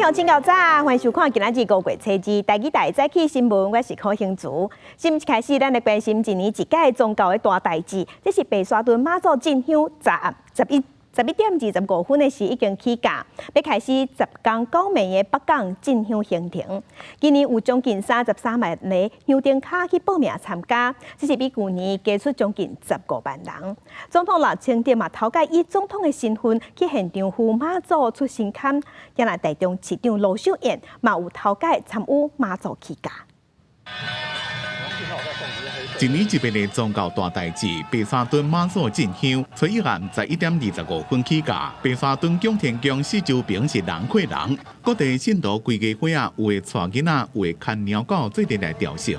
乡请到早，欢迎收看今仔日5月初2台记台早起新闻，我是柯兴竹。新闻一开始，咱来关心一年一届宗教的大代志，这是白沙屯妈祖进香11点25分的时已经起驾，要开始10天9暝的北港进香行程。今年有将近33万个香灯卡去报名参加，这是比去年加出将近15万人。总统赖清德嘛头家以总统的身份去现场赴妈祖出新坎，也来台中市长卢秀燕嘛有头家参与妈祖起驾。一年一变的宗教大代志，白沙屯妈祖进香，初一暗11点25分起驾。白沙屯供天宫四周边是人挤人，各地信徒规家伙仔，有的带囡仔，有的牵猫狗做阵来朝圣。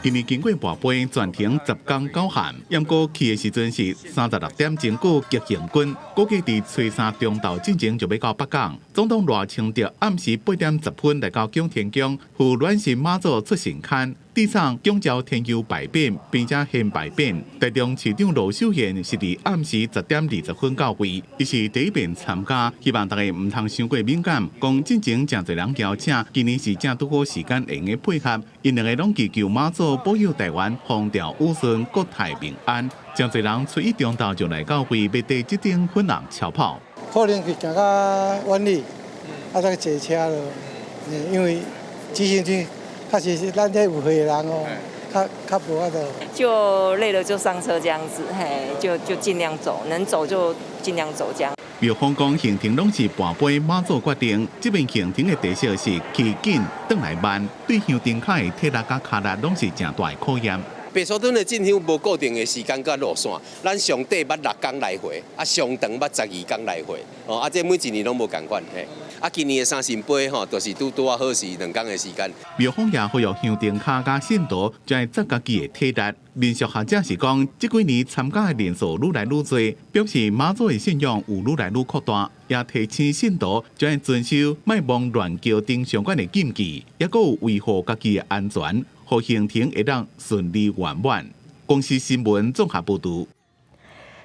今年经过跋杯，全程10天9限，不过去的时阵是36点钟过激行军，估计伫初3中昼进前就要到北港。总统赖清德暗时8点10分来到供天宫，赴阮神妈祖出神龛。地上供召天佑牌匾，并且献牌匾。台中市长卢秀燕是伫暗时10点20分到位，伊是第一遍参加，希望大家唔通伤过敏感。讲进前真侪人邀请，今年是正拄好时间会用配合，因两个拢祈求妈祖保佑台湾风调雨顺、国泰民安。真侪人初一中昼就来到位，要缀这顶粉红超跑。可能去行到万里，再坐车咯，因为直升机。确实是咱这有会的人哦，较无法度。就累了就上车这样子，嘿，就尽量走，能走就尽量走这样。庙方讲行程拢是跋杯妈祖决定，这边行程的特色是去紧，转来慢，对香灯卡的体力甲脚力拢是正大的考验。白沙屯的进香无固定的时间甲路线，咱上短捌6天来回，上长捌12天来回，这每一年拢无共款嘿。今年的三神杯就是拄啊好是2天的时间。庙方也会有香灯卡甲信徒，才会集家己的体力。民俗学者是讲，这几年参加的人数愈来愈多，表示妈祖的信仰有愈来愈扩大，也提醒信徒才会遵守莫忘乱叫灯相关的禁忌，也佫有维护家己的安全。互行程会当顺利圆满。公司新闻综合报道。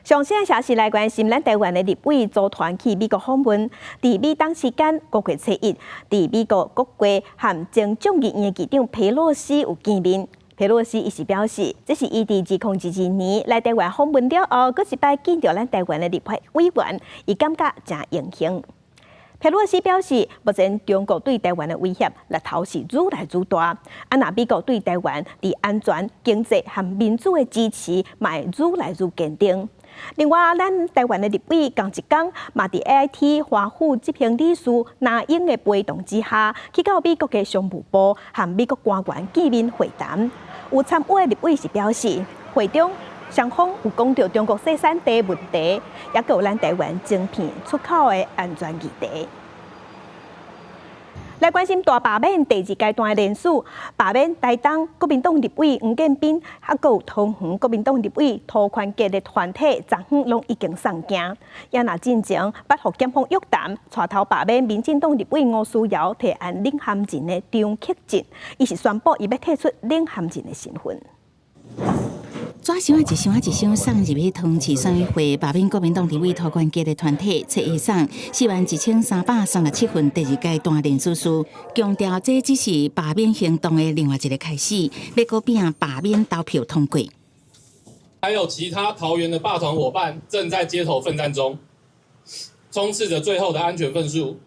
上新的消息来关心，咱台湾的立委组团去美国访问，伫美当时间5月初1，伫美国国会和前众议院的议长佩洛西有见面。佩洛西伊是表示，这是伊伫2022年来台湾访问了后，佫一摆见到咱台湾的立法委员，伊感觉真荣幸。佩洛西表示，目前中国对台湾的威胁力头是愈来愈大，若美国对台湾伫安全、经济和民主的支持，嘛会愈来愈坚定。另外，咱台湾的立委同一天，嘛伫 AIT 华府执行理事那英的陪同之下，去到美国的商务部和美国官员见面会谈。有参与的立委是表示，会中双方有讲到中国生产地问题，也有咱台湾晶片出口的安全议题。来关心大罢免第2阶段的人数，罢免台东国民党立委黄建斌，还有桃园国民党立委涂宽杰的团体，昨昏拢已经送件，也若进前捌互检方约谈，带头罢免民进党立委吴思瑶提案领函人的张克进，伊是宣布伊要退出领函人的身份。纸箱一箱一箱送入去通市选委会，罢免国民党立委涂宽杰的团体，册下送41337份第2阶段联署书，强调这只是罢免行动的另外一个开始，要搁拼罢免投票通过。还有其他桃园的罢团伙伴正在街头奋战中，冲刺着最后的安全份数，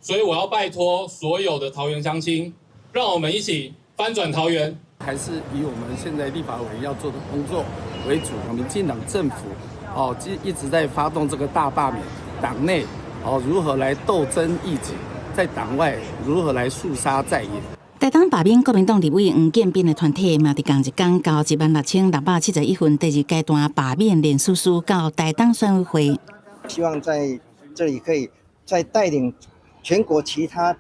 所以我要拜托所有的桃园乡亲，让我们一起翻转桃园。还是以我们现在立法委要做的工作为主。民进党政府一直在发动这个大罢免，党内如何来斗争异己，在党外如何来肃杀在野。台东罢免国民党立委黄建斌的团体嘛，伫同一天交16671份第2阶段罢免联署书到台东选委会。希望在这里可以再带领全国其他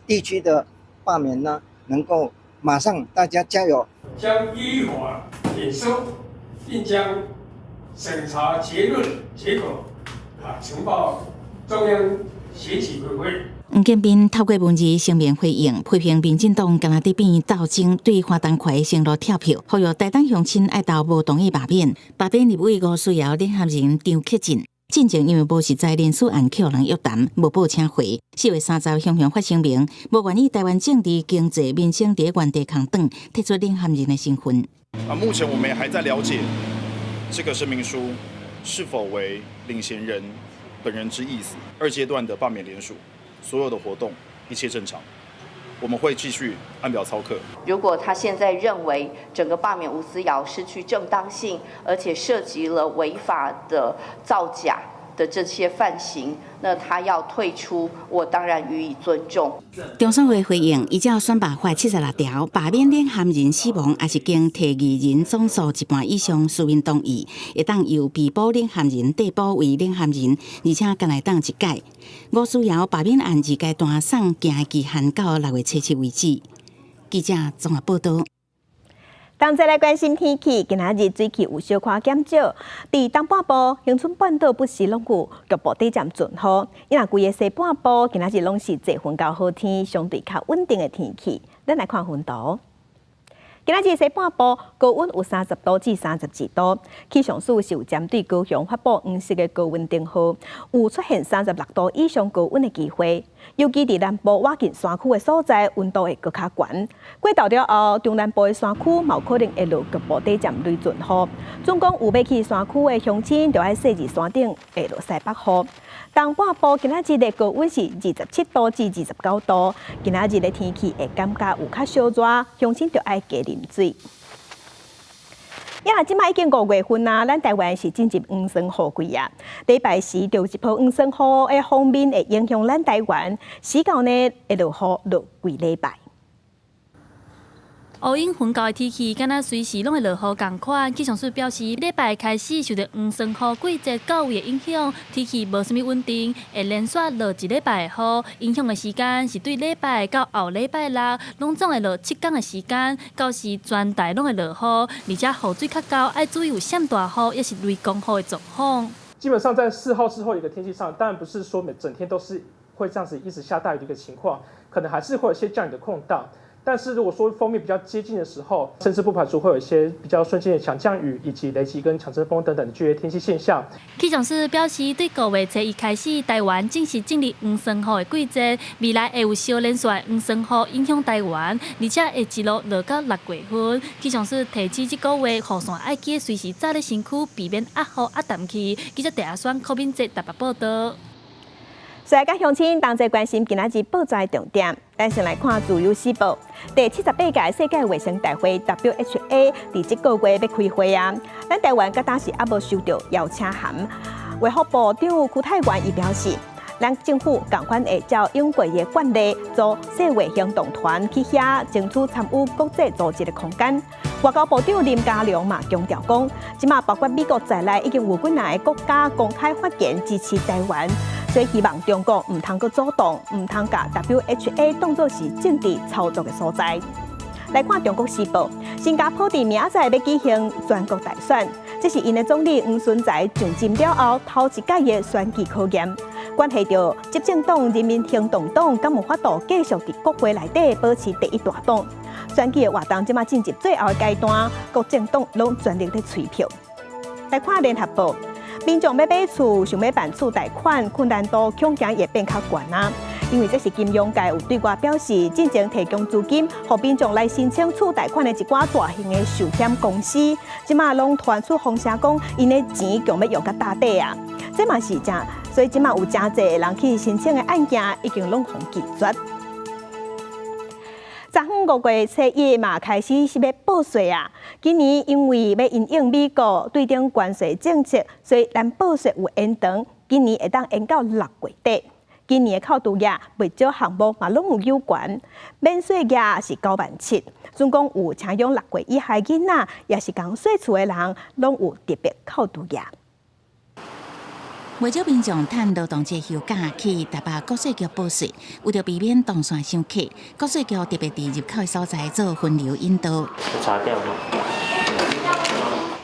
地区的罢免呢，能够马上大家加油，将依法验收，并将审查结果呈报中央选举委员会。黄建斌透过文字声明回应，批评民进党今仔日变斗争，对花东块的承诺跳票，呼吁台东乡亲爱投无同意罢免立委吴思瑶领衔人张克进。进前因为无实在人事案扣人约谈，无报请回。4月30日向发声明，无愿意台湾政治、经济、民生在原地抗等，提出领衔人的身份。目前我们也还在了解这个声明书是否为领衔人本人之意思。2阶段的罢免联署，所有的活动一切正常。我们会继续按表操课。如果他现在认为整个罢免吴思瑶失去正当性，而且涉及了违法的造假的这些犯行，那他要退出，我当然予以尊重。中选会回应，依照选罢法76条，罢免领衔人死亡，也是经提议人总数1半以上书面同意，会当由被捕领衔人递补为领衔人，而且敢来当一届。吴思瑶罢免案2阶段送行期限到6月7日为止。记者综合报道。同齐来关心天气，今仔日水气有小可减少。伫东半部、恒春半岛不时拢有局部短暂阵雨，因为规个西半部今仔日拢是侪云到好天，相对较稳定的天气。咱来看云图。今仔日西半部高温有30度至32度，气象署是有针对高雄发布黄色的高温灯号，有出现36度以上高温的机会。尤其伫南部挖近山区的所在，温度会更较悬。过昼了后，中南部的山区嘛有可能会落局部短暂雷阵雨。总共有要去山区的乡亲，就要细至山顶会落西北雨。东半部今仔日的高温是27度至29度，今仔日的天气会感觉有较烧热，乡亲就爱加啉水。即摆已经5月份啊，咱台湾是进入黄霜雨季啊。礼拜四就一波黄霜雨的锋面会影响咱台湾，时间呢会落雨落几礼拜。乌云混交的天气，敢若随时拢会落雨同款。气象署表示，礼拜开始受到黄霜雨季节到位的影响，天气无啥物稳定，会连续落1礼拜的雨。影响的时间是对礼拜到后礼拜6，拢总会落7天的时间。到时全台拢会落雨，而且雨水较高，要注意有闪大雨，也是雷公雨的状况。基本上在4号之后一个天气上，当然不是说整天都是会这样子一直下大雨的一个情况，可能还是会有一些降雨的空档。但是如果说锋面比较接近的时候，甚至不排除会有一些比较瞬间的强降雨，以及雷击跟强阵风等等的剧烈天气现象。气象署表示，对5月7日开始，台湾正式进入黄霜雨的季节，未来会有小连续的黄霜雨影响台湾，而且会一路落到6月份。气象署提醒这个月雨线要记得随时早咧身躯，避免压雨压淡气。记者第一选柯敏哲台北报道。所以，甲乡亲同齐关心今仔日报纸重点。咱先来看《自由时报》第78届世界卫生大会 （WHA） 伫这个月要开会啊。咱台湾敢当是还无收到邀请函。卫福部长邱泰源伊表示，咱政府共款会照英国的惯例，做世卫行动团去遐争取参与国际组织的空间。外交部长林佳龙嘛强调讲，即马包括美国在内，已经有几个国家公开发言支持台湾。所以希望中国唔通去主动，唔通把 WHA 当作是政治操作的所在。来看《中国时报》，新加坡伫明仔载要举行全国大选，这是因的总理黄循财上任了后头一届的选举考验，关系到执政党人民行动党敢有法度继续伫国会内底保持第一大党。选举的活动即马进入最后的阶段，各政党拢全力在催票。来看《联合报》。民众要买厝，想要办厝贷款，困难度恐惊也变较悬啊！因为这是金融界有对外表示，进前提供资金，让民众来申请厝贷款的一寡大型的寿险公司，即马拢传出风声讲，因的钱强要用甲大底啊！这嘛是真，所以即马有真侪人去申请的案件，已经拢互拒绝。昨昏5月7日嘛开始是要报税啊！今年因为要因应美国对中关税政策，所以咱报税有延长，今年会当延到6月底。今年的扣除额未少项目嘛拢有关，免税额是97000，总共有请养6岁以下囡仔，也是刚税厝的人，拢有特别扣除额。为咗民众趁劳动节休假去台北国税局报税，为了避免动线伤客，国税局特别伫入口的所在做分流引导。查掉吗？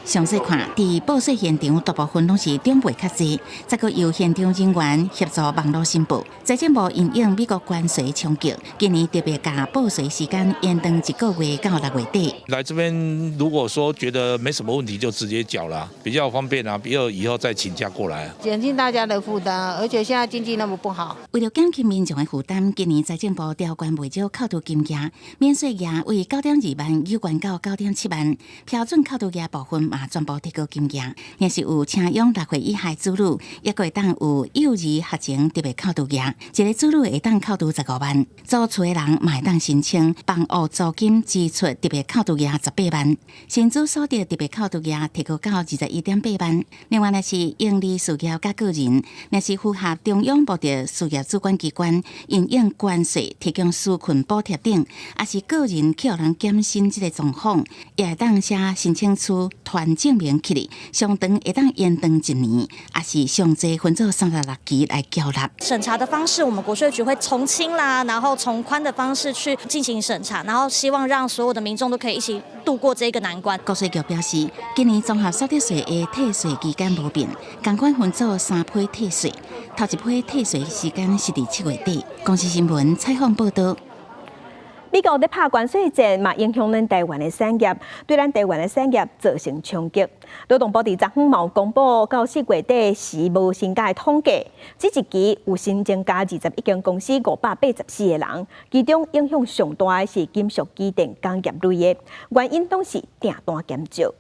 详细看，伫报税现场大部分拢是长辈较济，再个由现场人员协助网络申报。财政部因应美国关税冲击，今年特别把报税时间延长1个月到6月底。来这边如果说觉得没什么问题，就直接缴了，比较方便啊，比以后再请假过来，减轻大家的负担，而且现在经济那么不好。为了减轻民众的负担，今年财政部调关未少扣除金额，免税额为9.2万，有关到9.7万，标准扣除额部分嘛全部提高金额，也是有请养6岁以下子女，也会当有幼儿学前特别扣除额，一个子女会当扣除15万，租厝的人嘛会当申请房屋租金支出特别扣除额18万，薪资所得特别扣除额提高到21.8万。另外，若是营利事业甲个人，若是符合中央目的事业主管机关因应关税提供纾困补贴等，也是个人去互人减薪这个状况，也会当写申请书团证明起嚟，上长会当延长1年，也是上济分做36期来缴纳。审查的方式，我们国税局会从轻啦，然后从宽的方式去进行审查，然后希望让所有的民众都可以一起度过这个难关。国税局表示，今年综合所得税的退税期间无变，同款分做3批退税，头一批退税时间是伫7月底。公司新闻采访报道。美国在拍关税战，嘛影响咱台湾的产业，对咱台湾的产业造成冲击。劳动部伫昨昏嘛公布到4月底时无薪假的统计，这一期有新增加21间公司584个人，其中影响上大的是金属机电工业类的，原因都是订单减少。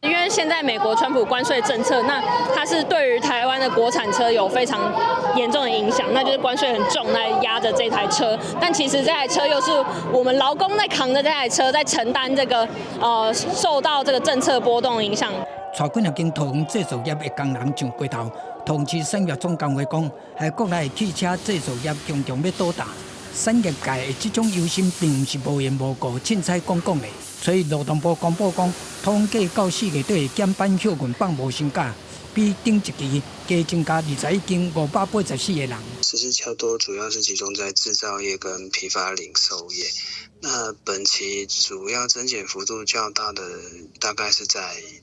因为现在美国川普关税政策，那它是对于台湾的国产车有非常严重的影响，那就是关税很重来压着这台车，但其实这台车又是我们劳工在扛着这台车，在承担这个受到这个政策波动的影响。带几廿间桃园制造业的工人上街头，桃园市产业总工会讲，系国内汽车制造业强要倒大。产业界的这种忧心，并不是无缘无故凊彩讲的。所以劳动部公布讲，统计到4月底减班休困放无薪假，比顶一期加增加21间584个人。实施较多，主要是集中在制造业跟批发零售业。那本期主要增减幅度较大的，大概是在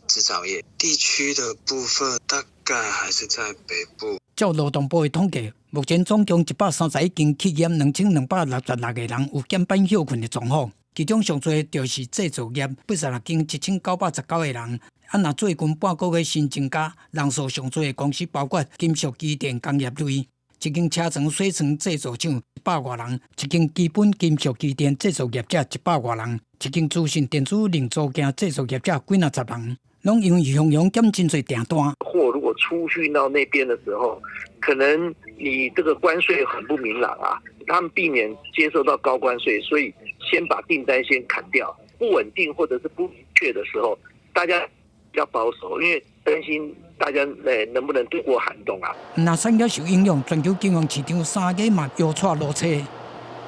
制造业地区的部分，大概还是在北部。照劳动部的统计，目前总共131间企业，2266个人有减班休困的状况。其中上多就是制造业，86间1919个人。若最近半个月新增加人数上多的公司，包括金属机电工业类，一间车床水床制造厂100多人，一间基本金属机电制造业者100多人，一间资讯电子零组件制造业者几十人，拢因为雄雄减真侪订单。货如果出去到那边的时候，可能你这个关税很不明朗啊，他们避免接受到高关税，所以先把订单先砍掉。不稳定或者是不明确的时候，大家比较保守，因为担心大家能不能度过寒冬啊。若产业受影响，全球金融市场3月嘛摇出落车。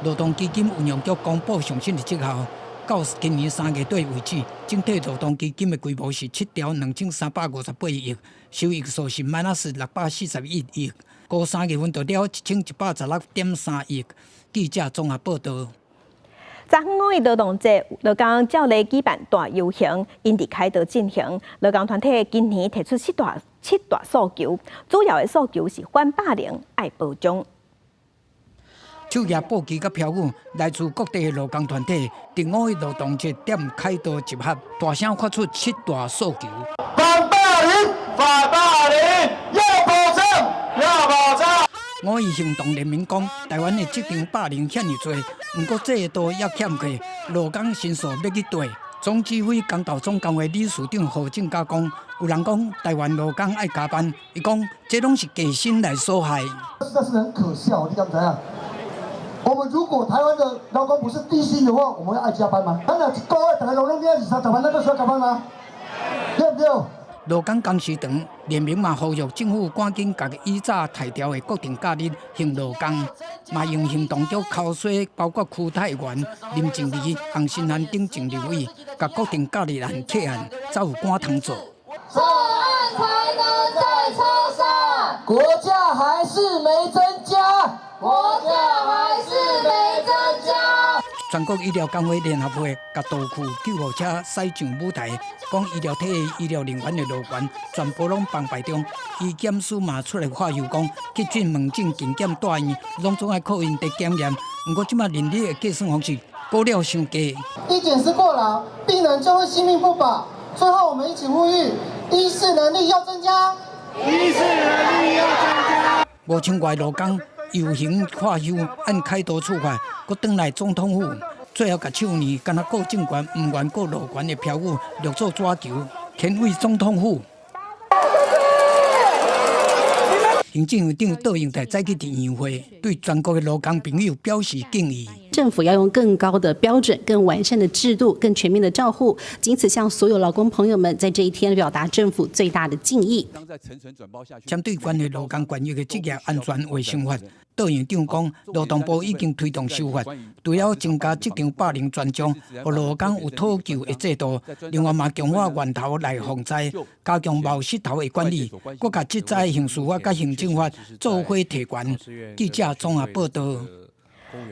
劳动基金运用局公布上新的绩效，到今年3月底为止，整体劳动基金的规模是7兆2358亿，收益数是-641亿，过3月份达了1116.3亿。记者综合报道。昨昏5月劳动节，劳工照例举办大游行，因伫凯道进行。劳工团体今年提出7大诉求，主要的诉求是反霸凌、爱保障。手举布旗甲标语，来自各地的劳工团体，伫5月劳动节踮凯道集合，大声发出7大诉求。反霸凌，反霸凌，要保障，要保障。5月行动联名讲，台湾的职场霸凌遐尼多，不过制度也欠缺，劳工申诉要去对。总指挥工道总工会理事长何正家讲，有人讲台湾劳工爱加班，伊讲这拢是假新来所害。这是很可笑，你敢知影？我们如果台湾的劳工不是低薪的话，我们会爱加班吗？咱若一个月大概劳动节20万，咱都需要加班吗？对不对？劳工工时长联名嘛呼吁政府赶紧甲依早提调的固定假日行劳工，嘛用行动局口水，包括区太原、林静怡、洪新安等政立委，甲固定假日案撤案，才有赶通做。做案才能在车上，国价还是没增加，国价还是没增加。全国医疗工会联合会甲道区救护车驶上舞台，讲医疗体系、医疗人员的路权全部拢放排中。医检署嘛出来发油讲，急诊、门诊、健检大院拢总爱靠因地检验。不过即马人力的计算方式高了伤低。医检是过劳，病人就会性命不保。最后，我们一起呼吁，医事能力要增加。医事能力要增加。5000外劳工游行化休，按开刀处罚，搁转来总统府，最后甲去年敢若告政权唔愿告劳权的票务录做纸球，牵回总统府。行政院长杜英台早去伫院会，对全国的劳工朋友表示敬意。政府要用更高的标准、更完善的制度、更全面的照护，仅此向所有劳工朋友们在这一天表达政府最大的敬意。针对关于劳工权益的职业安全卫生法，杜院长讲，劳动部已经推动修法，除了增加职场霸凌专章，和劳工有讨救的制度，另外嘛强化源头来防灾，加强冒失头的管理，搁甲职灾刑事法甲行政法做伙提悬。记者综合报道。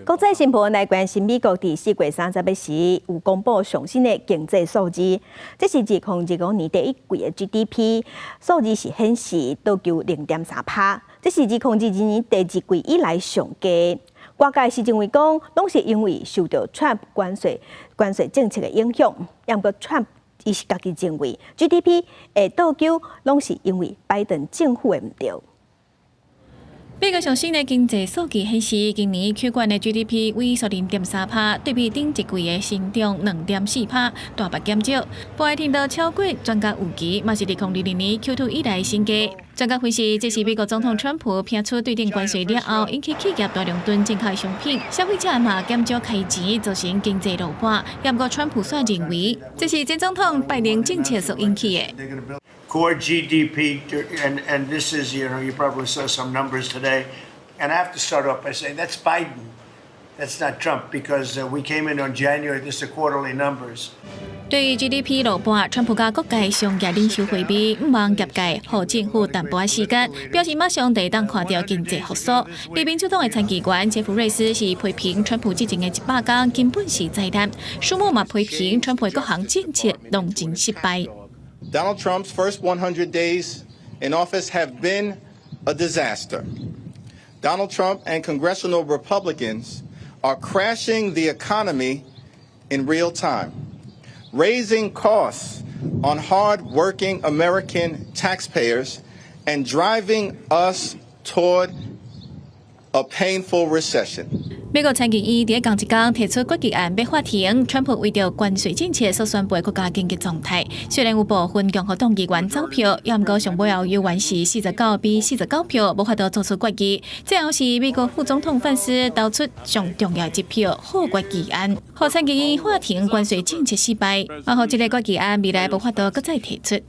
国际新闻来关心美国伫4月30日时有公布上新的经济数字，这是2015年第一季的 GDP 数字是显示倒求 0.3%， 这是2021年第2季以来上低。外界是认为讲，拢是因为受到 Trump 关税政策的影响，也毋过 Trump 伊是家己认为 GDP 会倒求，拢是因为拜登政府的毋对。美国上新的经济数据显示，今年去管的 GDP 萎缩 0.3%， 对比顶一季的成长 2.4%， 大幅减少。不爱听到超过专家预期，嘛是2020年 Q2 以来新低。专家分析，这是美国总统川普撇出对顶关税了后，引起企业大量囤进口的商品，消费者嘛减少开钱，造成经济落败。不过川普却认为，这是前总统拜登政策所引起的。Core GDP, and this is, you probably saw some numbers today. And I have to start off by saying that's Biden. That's not Trump, because we came in on January, this is quarterly numbers. 对于 GDP 落败，川普甲各界商业领袖会面，唔望业界互政府淡薄仔时间，表示马上地当看到经济复苏。而民主党的参议员杰弗瑞斯是批评川普执政的100天根本是灾难，舒默嘛批评川普的各项政策拢真失败。Donald Trump's first 100 days in office have been a disaster. Donald Trump and congressional Republicans are crashing the economy in real time, raising costs on hard-working American taxpayers and driving us toward a painful recession. 美国参议院伫同一天提出决议案，要法庭川普为着关税政策所宣布的国家经济状态。虽然有部分共和党议员走票，也毋过上尾后犹原是49比49票，无法度做出决议。最后是美国副总统范斯投出上重要一票好决议案，互参议院法庭关税政策失败，然后这个决议案未来无法度搁再提出。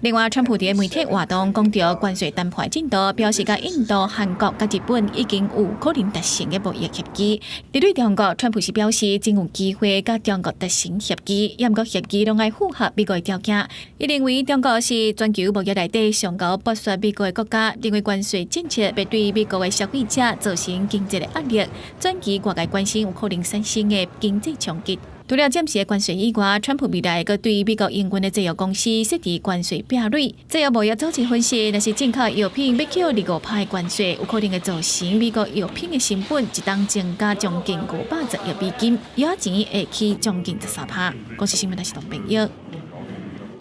另外，川普伫媒体活动讲到关税谈判进度，表示甲印度、韩国、甲日本已经有可能达成的贸易协议。针对中国，川普是表示真有机会甲中国达成协议，也毋过协议拢爱符合美国的条件。伊认为中国是全球贸易内底上高剥削美国的国家，认为关税政策会对美国的消费者造成经济的压力，转移外界关心有可能产生的经济冲击。除了暂时的关税以外，川普未来阁对美国营运的制药公司设置关税壁垒。制药贸易组织分析，若是进口药品要扣25%的关税，有可能会造成美国药品的成本一档增加将近510亿美金，药钱会起将近13%。国际新闻台是同朋友。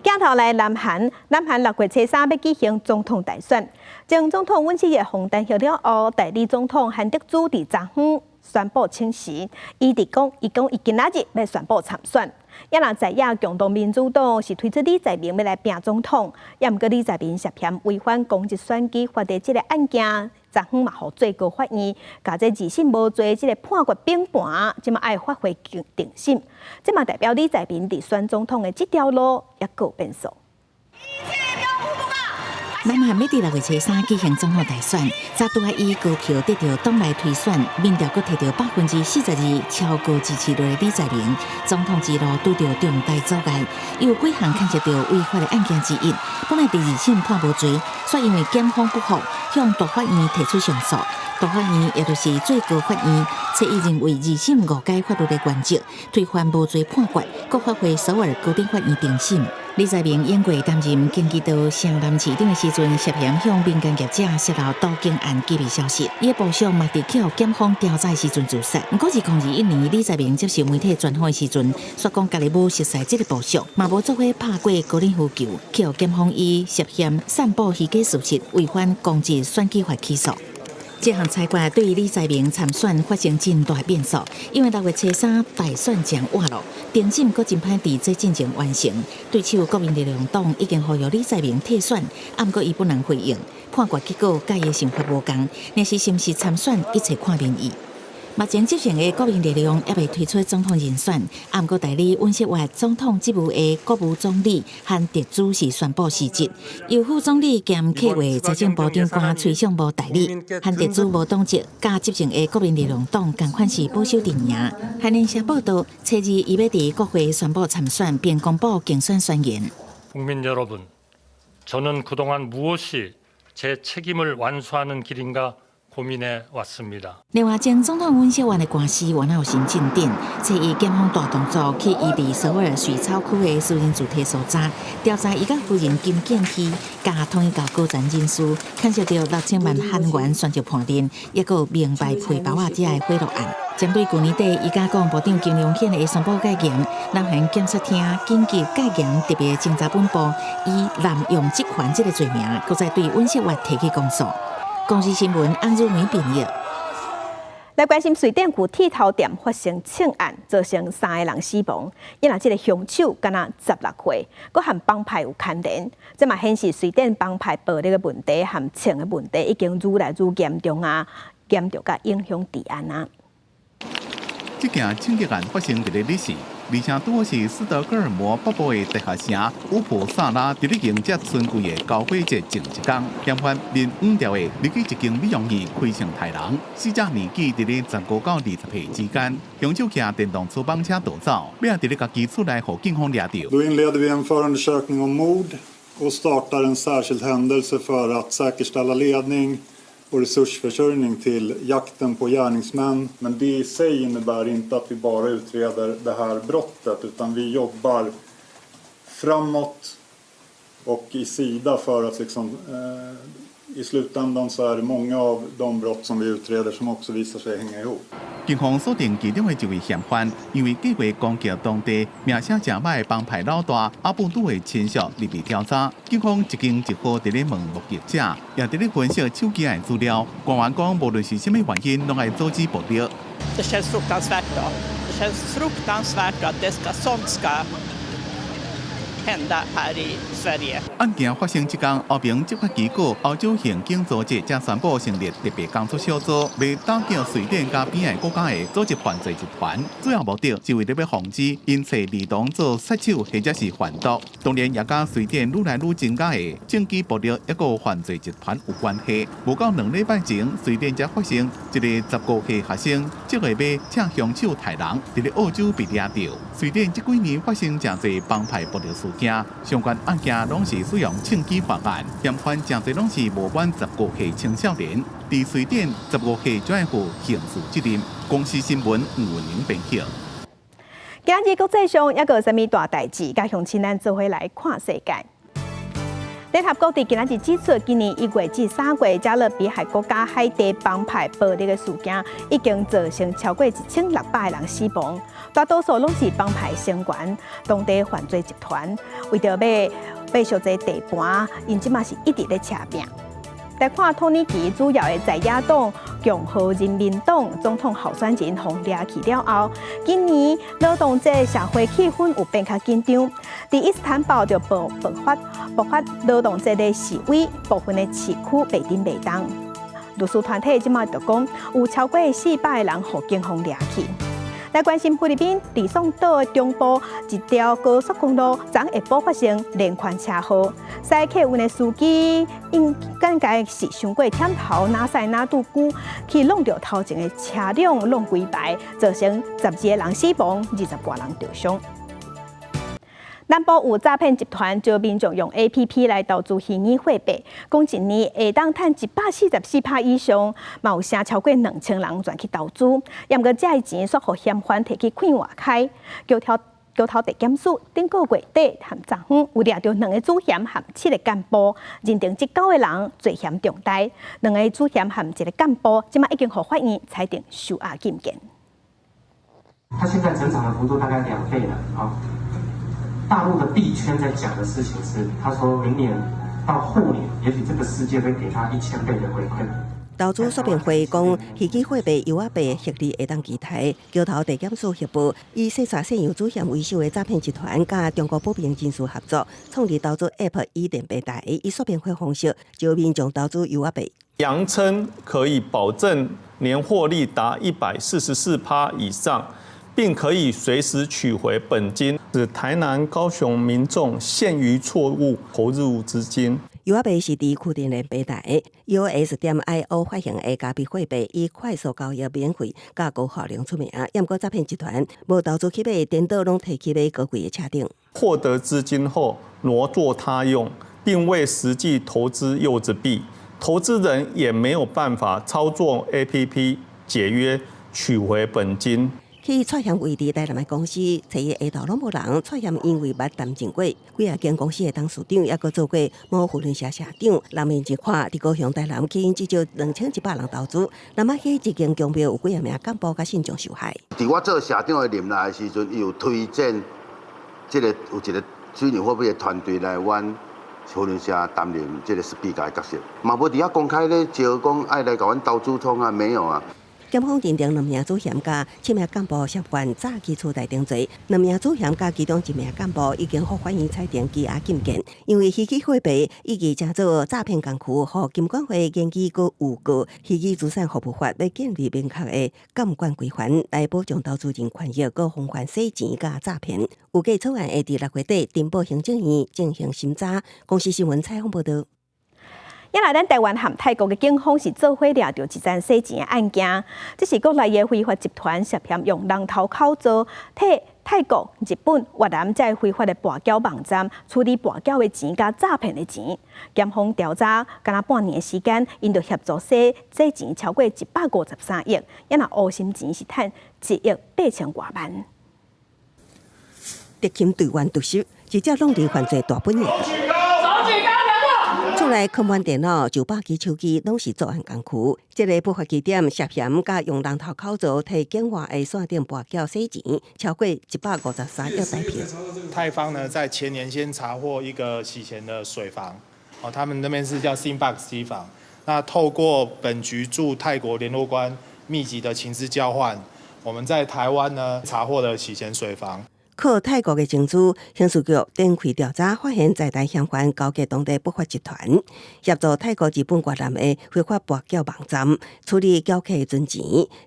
镜头来南韩6月初3要举行总统大选，前总统尹锡悦洪担下了后，代理总统韩德洙伫昨昏宣布请辞，伊讲伊今仔日要宣布参选。也若在野共同民主党是推出李在明要来拼总统，也毋过李在明涉嫌违反公职选举法的这个案件，昨昏嘛互最高法院甲这疑信无罪这个判决平盘，即嘛爱发挥定审，即嘛代表李在明伫选总统的这条路也有变数。南韩要伫6月初3举行总统大选，早拄以高票得到党内推选，民调阁摕到42%超高支持率的李在明，总统之路拄到重大阻碍，有几项牵涉到违法的案件之一，本来第二审判无罪，却因为检方不服，向大法院提出上诉。大法院也就是最高法院，且已认为二审误解法律的原则，推翻无罪判决，搁发回首尔高等法院庭审。李在明因过担任京畿道城南市长的时阵，涉嫌向民间业者泄露盗警案机密消息，伊的部属嘛伫去互检方调查时阵自杀。不过2021年，李在明接受媒体专访的时阵，说讲家己无熟悉这个部属，嘛无做伙拍过高等呼救，去互检方以涉嫌散布虚假事实、违反公职选举法起诉。这项裁决对于李在明参选发生真大变数，因为6月初3大选将活落，庭审阁真歹伫这进程完成。对手国民力量党已经呼吁李在明退选，不过伊不能回应。判决结果甲伊的想法无同，若是是毋是参选，一切看民意。目前执行的国民力量也未推出总统人选，不过代理尹锡悦总统职务的国务总理和特助是宣布辞职，由副总理兼客户财政部长官崔相无代理，和特助无党籍加执行的国民力量党同款是保守阵营。韩联社报道，初二伊要伫国会宣布参选，并公布竞选宣言。 저는 그동안 무엇이 제 책임을 완수하는 길인가 고민해 왔습니다. 另外，前总统尹锡悦的官司原来有新进展，初一检方大动作去伊伫首尔水草区的私人住宅所在，调查伊甲夫人金建熙加统一教高层人士牵涉到6000万韩元选择判定，也有明白配包仔者的贿赂案。针对去年底伊甲国防部长金良显的宣布戒严，南韩检察厅紧急戒严特别侦查本部以滥用职权这个罪名，搁再对尹锡悦提起公诉。公司新闻安如梅编译。来关心水电区剃头店发生枪案，造成3个人死亡。因为这个凶手敢若16岁，佮和帮派有牵连，这嘛显示水电帮派暴力的问题和枪的问题已经愈来愈严重啊，严重甲影响治安啊。这件枪击案发生伫咧日时。而且拄好是斯德哥尔摩北部的大学城乌普萨拉，伫咧迎接春季的高火节前一天，嫌犯面5条的入去一间美容院开枪杀人，死者年纪伫咧15到20岁之间，凶手骑电动出帮车逃走，要伫咧家己厝内互警方抓到。Då inleder vi en förundersökning om mord och startar en särskild händelse för att säkerställa ledning och resursförsörjning till jakten på gärningsmän. Men det i sig innebär inte att vi bara utreder det här brottet, utan vi jobbar framåt och i sida för att liksom, i slutändan så är det många av de brott som vi utreder som också visar sig hänga ihop. 警方锁定其中的一位嫌犯，因为计划攻击当地名声正歹的帮派老大阿布都的亲属入去调查。警方一经一步伫咧问目击者，也伫咧分析手机的资料。官员讲，无论是什么原因，拢爱阻止暴力。Det känns fruktansvärt då. Det känns fruktansvärt att sånt ska hända här i Sverige. 案件发生即天，后平执法机构欧洲刑警组织才宣布成立特别工作小组，为打击水电加边的国家的组织犯罪集团。主要目的是为了要防止因涉儿童做杀手或者是贩毒。当然，也甲水电愈来愈增加的政治暴力一个犯罪集团有关系。无到2礼拜前，水电才发生一个15岁学生这个要请凶手杀人，伫咧澳洲被抓到。水电这几年发生真侪帮派暴力事件，相关案件拢是使用枪击犯案，嫌犯真侪拢是无满15岁青少年。伫水电15岁就要负刑事责任。公司新闻吴文宁编辑。今日国际上还有啥物大代志？加乡亲咱做伙来看世界。联合国伫今日指出，今年1月至3月，加勒比海国家海地帮派暴力的事件已经造成超过1600人死亡，大多数拢是帮派成员、当地犯罪集团，为着要小这地盘，因即嘛是一直咧扯拼。来看土耳其主要的在野党共和人民党总统候选人被抓去了后，今年劳动节社会气氛有变较紧张。伫伊斯坦堡就爆发劳动节的示威，部分的市区被点被当。律师团体即马就讲，有超过400人被警方抓去。来关心菲律宾李宋岛的中部一条高速公路，昨下晡发生连环车祸，赛客运的司机应该是伤过忝头，哪赛哪拄久，去弄到头前的车辆弄几排，造成12个人死亡，20多人受伤。南部有诈骗集团招民众用 APP 来投资虚拟货币，讲一年会当赚144%以上，嘛有成超过2000人转去投资。也毋过这钱煞互嫌犯摕去看外开，桥头地检署顶个月底和昨昏有抓到2个主嫌和7个干部，认定这9个人罪嫌重大。2个主嫌和1个干部，即马已经互法院裁定收押禁见。他现在增长的幅度大概2倍了啊。大陆的币圈在讲的事情是，他说明年到后年，也许这个世界会给他1000倍的回馈。投资说明会讲，虚拟货币、油币获利会当期待。桥头地检署协报，以洗刷现有主嫌为首的诈骗集团，甲中国保平人士合作，创立投资 App 以电平台，以说明会方式招民众投资油币。扬称可以保证年获利达144%以上。并可以随时取回本金，使台南、高雄民众陷于错误投入资金。油币是伫区电联平台 EOS.IO 发行的加密货币，以快速交易、免费、加高效量出名。不过诈骗集团无投资去买，颠倒拢摕去买高贵的车顶。获得资金后挪作他用，并未实际投资柚子币，投资人也没有办法操作 APP 解约取回本金。去出险位伫台南的公司，找伊下头拢无人。出险因为捌担任过几啊间公司的董事长，也阁做过某福伦社社长。人面一看，伫高雄台南起因至少2100人投资。那么迄一间公庙有几啊名干部甲信众受害。伫我做社长的任内的时阵，伊有推荐有一个虚拟货币的团队来阮福伦社担任这个 speaker 的角色。嘛无伫遐公开咧招讲爱来甲阮投资通啊，没有啊。检方认定2名主嫌加7名干部涉嫌诈欺处代定罪，2名主嫌加其中1名干部已经获法院裁定羁押禁见。因为虚拟货币以及正做诈骗工具，互金管会研究过有过虚拟资产服务法要建立明确的监管规范，来保障投资人权益，搁防范洗钱甲诈骗。有计草案会伫6月底တင်报行政院进行审查。公司新闻采访报道。因来咱台湾和泰国的警方是做伙抓到一桩洗钱的案件，这是国内的非法集团涉嫌用人头口座替泰国、日本、越南在非法的跋筊网站处理跋筊的钱甲诈骗的钱。检方调查，敢若半年的时间，因就协助洗这钱超过153亿，因若乌心钱是赚1亿8千多万。特勤队员毒手，直接弄离犯罪大本营。厝内空盘电脑、酒吧机、手机拢是作案工具。这个不法起点涉嫌甲用人头口座替境外的线顶跋筊洗钱，超过153亿台币。泰方呢，在前年先查获一个洗钱的水房，他们那边是叫 Simbox 机房。那透过本局驻泰国联络官密集的情资交换，我们在台湾呢查获了洗钱水房。靠泰国的证据，刑事局展开调查，发现在台嫌犯勾结当地不法集团，协助泰国、日本、越南的非法跋筊网站处理缴客存钱、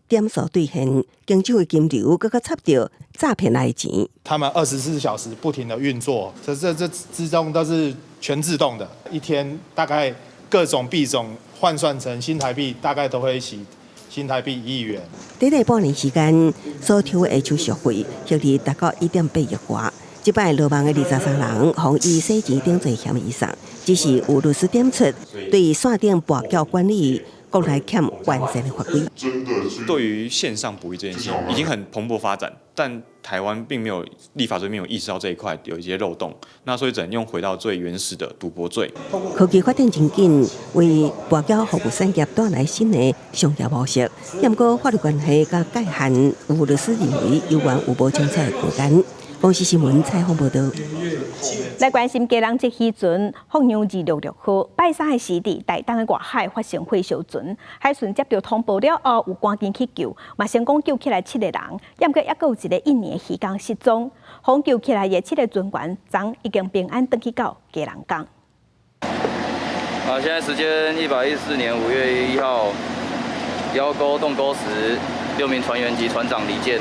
点数兑现、经手的金流，佮插到诈骗来的钱。他们24小时不停的运作，这之中都是全自动的，一天大概各种币种换算成新台币，大概都会洗新台币1亿元。短短半年时间，所抽的手续费获利达到1.8亿元。这摆落网的23人，防以洗钱等罪嫌以上，只是有律师点出，对线顶跋筊管理国内欠完善的法规。对于线上捕鱼这件事情，已经很蓬勃发展，但台湾并没有立法这边有意识到这一块有一些漏洞，那所以只能用回到最原始的赌博罪。科技发展真紧，为跋筊服务产业带来新的商业模式。不过法律关系甲界限，有律师认为有关有无清楚的空间。公司新闻采访报道。来关心家人节时阵，凤阳266号拜三的时伫台东的外海发生火烧船，海巡接到通报了后，有赶紧去救，嘛成功救起来7个人，不过还有一个印尼的渔工失踪。获救起来的7个船员，昨已经平安返去到家人港。现在时间114年5月1号，邀钩动钩时，6名船员及船长离舰。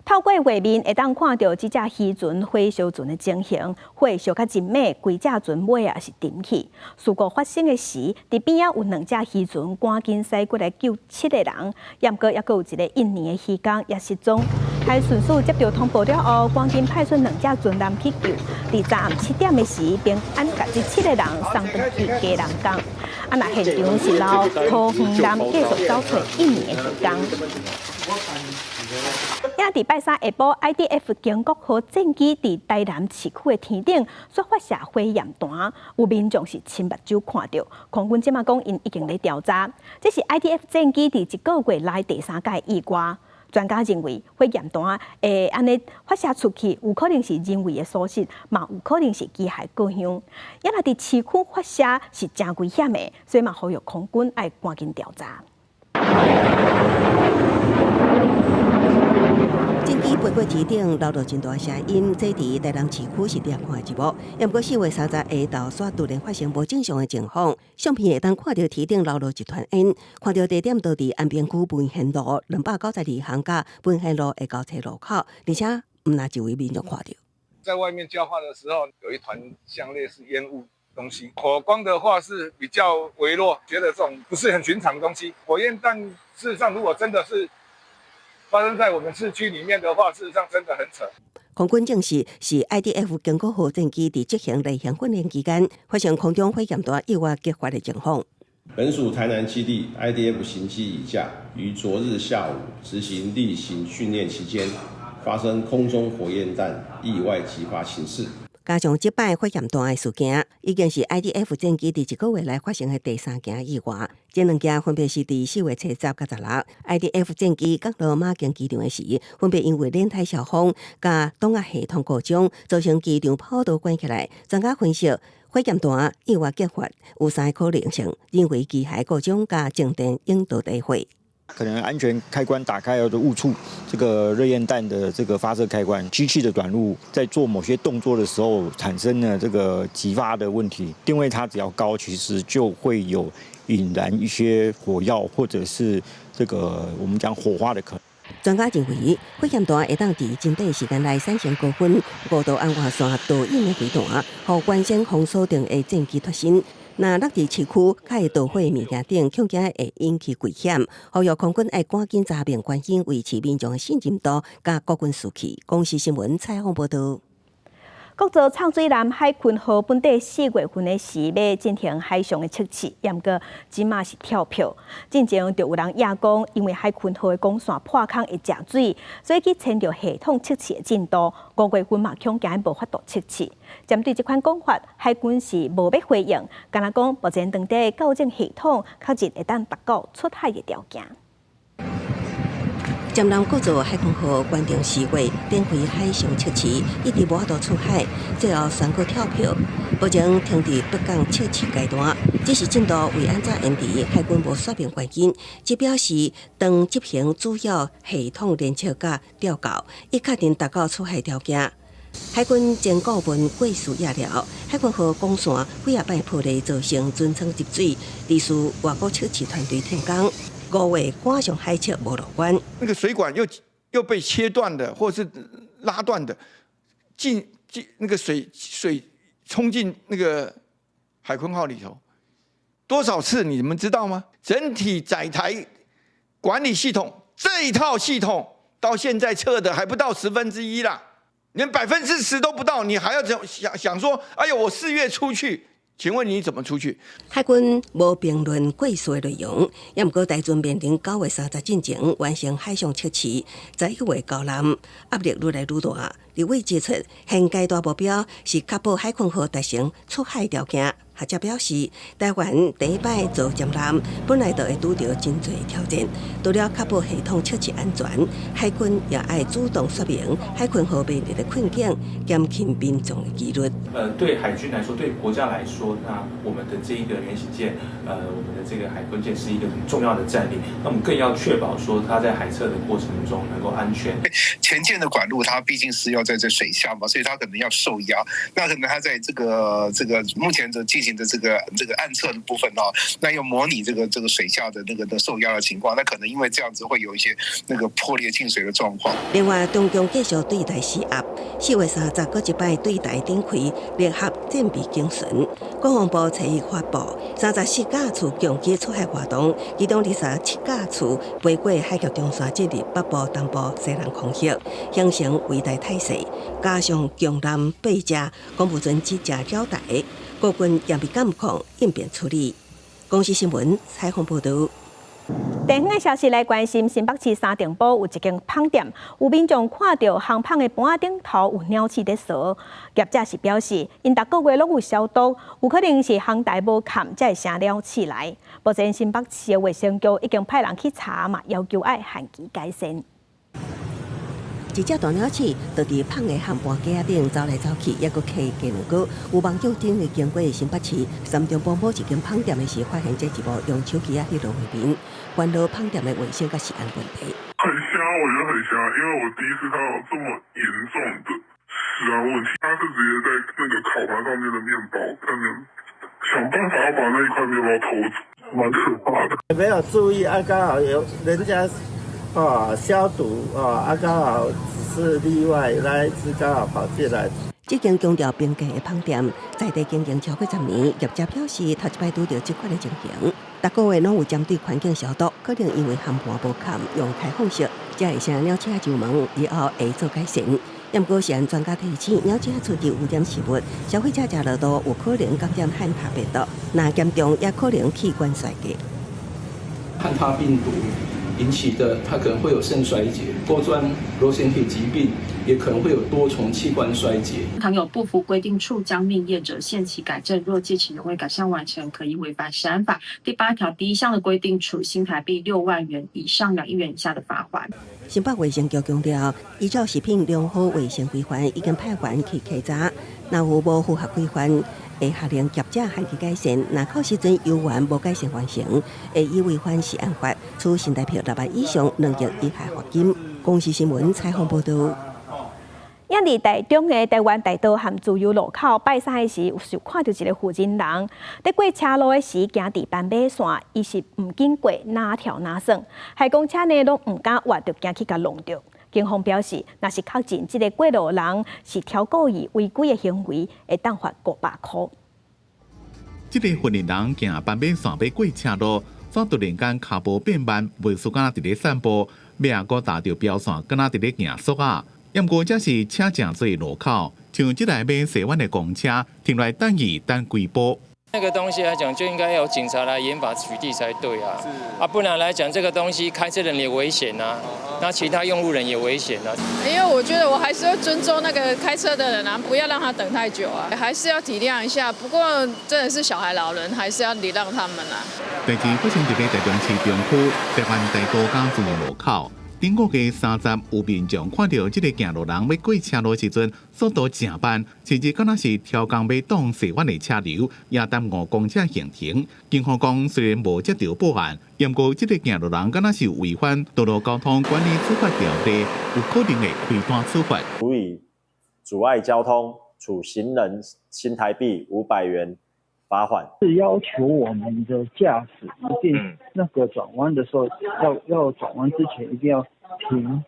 透过画面会当看到这只渔船火烧船的情形，火烧较真猛，规只船尾也是沉去。事故发生的时，伫边仔有2只渔船赶紧驶过来救7个人，不过也有一个印尼的渔工也失踪。海巡署接到通报了后，赶紧派出2只船舰去救。伫昨暗7点的时，平安把这7个人送回去家人港。那现场是由涂远南继续找找印尼的渔工。也伫拜三下晡 ，IDF 经国号战机伫台南市区的天顶所发射火焰弹，有民众是亲目睭看到。空军即马讲，因已经咧调查，这是 IDF 战机伫1个月来第3届意外。专家认为，火焰弹会安尼发射出去，有可能是人为的疏失，嘛有可能是机械故乡。也若伫市区发射是真危险的，所以嘛呼吁空军爱赶紧调查。战机飞过天顶，闹到真大声音，这伫台南市区是抓看的一幕。也不过4月30日下昼煞突然发生无正常的情况，相片会当看到天顶闹落一团烟，看到地点都伫安平区文贤路292巷甲文贤路的交叉路口，而且唔哪一位民众看到。在外面交换的时候，有一团像类似烟雾东西，火光的话是比较微弱，觉得这种不是很寻常的东西。火焰弹事实上如果真的是发生在我们市区里面的话，事实上真的很扯。空军证实，是 IDF 经国号战机伫执行例行训练期间，发生空中火焰弹意外激发的情况。本属台南基地 IDF 型机以下，于昨日下午执行例行训练期间，发生空中火焰弹意外激发情事。加上这摆火焰弹的事件，已经是 IDF 战机伫1个月来发生的第3件意外。这2件分别是伫4月70甲16 ，IDF 战机降落马京机场的时，分别因为冷态消风甲动压系统故障，造成机场跑道关起来。专家分析，火焰弹意外激发有3个可能性，认为机械故障甲静电引导的火。可能安全开关打开的误触这个热焰弹的这个发射开关，机器的短路在做某些动作的时候产生了这个激发的问题。定位它只要高，其实就会有引燃一些火药或者是这个我们讲火花的可能。专家认为，火焰弹会当伫真短时间内产生高温、5度安化线导引的飞弹，互原先封锁定的战机脱身。若落伫市区，较会导火的物件顶，恐惊会引起危险。呼吁空军爱赶紧查明原因，维持民众的信任度，甲国军士气。公视新闻采访报道。国造畅水南海群号本地4月份的时要进行海上的测试，不过即马是跳票。进前就有人亚讲，因为海群号的光线破空会食水，所以去牵着系统测试的进度。5月份嘛恐惊无法度测试。针对这款讲法，海军是无要回应，敢若讲目前当地校正系统确实会当达到出海的条件。江南国造海空号原定4月展开海上测试，一直无法度出海，最后宣告跳票，目前停伫北港测试阶段。这是进度为安怎延迟，海军无说明原因，即表示当执行主要系统连测甲吊校，已确定达到出海条件。海军前顾问桂树亚了，海军号光线几摆破裂，造成船舱积水，历时外国测试团队停工。5月赶上海测无乐观，那个水管又被切断的，或是拉断的，进那个水冲进那个海鲲号里头，多少次你们知道吗？整体载台管理系统这一套系统到现在测的还不到1/10啦，连10%都不到，你还要想说，哎呦，我4月出去。请问你怎么出去？海军无评论过数的内容，也毋过台船面临9月30进前完成海上测试，11月交南，压力愈来愈大。立委指出，现阶段目标是确保海鲲号达成出海条件。学者表示，台湾第一摆做舰舰，本来就会拄到真侪挑战。除了确保系统测试安全，海军也爱主动说明海鲲号面临的困境，减轻民众的疑虑。对海军来说，对国家来说，那我们的这一个原型舰，我们的这个海鲲舰是一个很重要的战力。那我们更要确保说，它在海测的过程中能够安全。前舰的管路，它毕竟是要在这水下嘛，所以它可能要受压。那可能它在这个目前的技行的这个暗测的部分哦，那又模拟这个水下的那个受压的情况，那可能因为这样子会有一些那个破裂进水的状况。另外，中共继续对台施压，4月30搁一摆对台展开联合战备警巡。国防部7日发布，34架次强机出海活动，其中27架次飞过海峡中线这日北部、东部、西南空域，形成围台态势。加上强南8架公务船7架绕台，国军严密监控应变处理。公司新闻采访报道。地方的消息来关心，新北市三重埔有一间芳店，有民众看到烘芳的盘顶头有鸟鼠在扫，业者是表示，因逐个月拢有消毒，有可能是烘台无冚才会生鸟鼠来。目前新北市的卫生局已经派人去查嘛，要求要限期改善。一只大鸟鼠就伫芳的烘盘架顶走来走去，抑阁起鸡卵糕。有网友顶日经过新北市三重埔某一间芳店的时，发现这一幕用手机翕落画面，关于芳店的卫生甲食安问题。很瞎，我觉得很瞎，因为我第一次看到这么严重的食安问题。他是直接在那个烤盘上面的面包，可能想办法要把那一块面包偷走，蛮可怕的。没有注意，刚好有人家。消毒刚好是例外，那一只刚好跑进来。这间强调平价的芳店，在地经营超过10年，业者表示头一摆拄到这款的情形，逐个月拢有针对环境消毒，可能因为烘盘无冚，用开放式，才会使鸟鼠上门，以后会做改善。不过，食安专家提醒，鸟鼠出入污染食物，消费者食落多有可能感染汉他病毒，那严重也可能器官衰竭。汉他病毒引起的，它可能会有肾衰竭、钩状螺旋体疾病，也可能会有多重器官衰竭。倘有不符规定处将命业者，限期改正，若届期仍未改善完成，可以违反食安法第8条第1项的规定，处新台币6万元以上2亿元以下的罚款。新北卫生局强调，依照食品良好卫生规范，已经派员去稽查，若有无符合规范，会下令业者限期改善。若到时阵有缘无改善完成，会以违反食安法，处新台币6万以上2亿以下罚金。公视新闻采访报道。印尼台中的台湾大道和自由路口拜山的时，有看到一个负责人在过车路的时，行伫斑马线，伊是唔经过，哪跳哪算，还公车呢拢唔敢活，就惊去甲弄着。警方表示，若是确诊这个过路人是超故意违规的行为，会当罚500块。这个负责人行斑马线要过车路，却突然间脚步变慢，袂输敢若伫咧散步，尾仔佫踏着标线，敢若伫咧行速啊。不过，这是车正多路口，像这台要西湾的公车停来等伊等几步。那个东西来讲，就应该有警察来严法取缔才对啊！不然来讲，这个东西开车人也危险啊，那其他用路人也危险啊。因为我觉得我还是会尊重那个开车的人啊，不要让他等太久啊，还是要体谅一下。不过真的是小孩、老人，还是要礼让他们啊。第二发生在台中市中区台湾大道港自由路口。顶个月30，有民众看到这个行路人要过车路时阵，速度正慢，甚至敢若是超工要挡西湾的车流，也耽误公车行程。警方讲，虽然无接到报案，不过这个行路人敢若是违反道路交通管理处罚条例，有可能会开单处罚。处以阻碍交通，处行人新台币500元。罚款是要求我们的驾驶一定那个转弯的时候，要转弯之前一定要停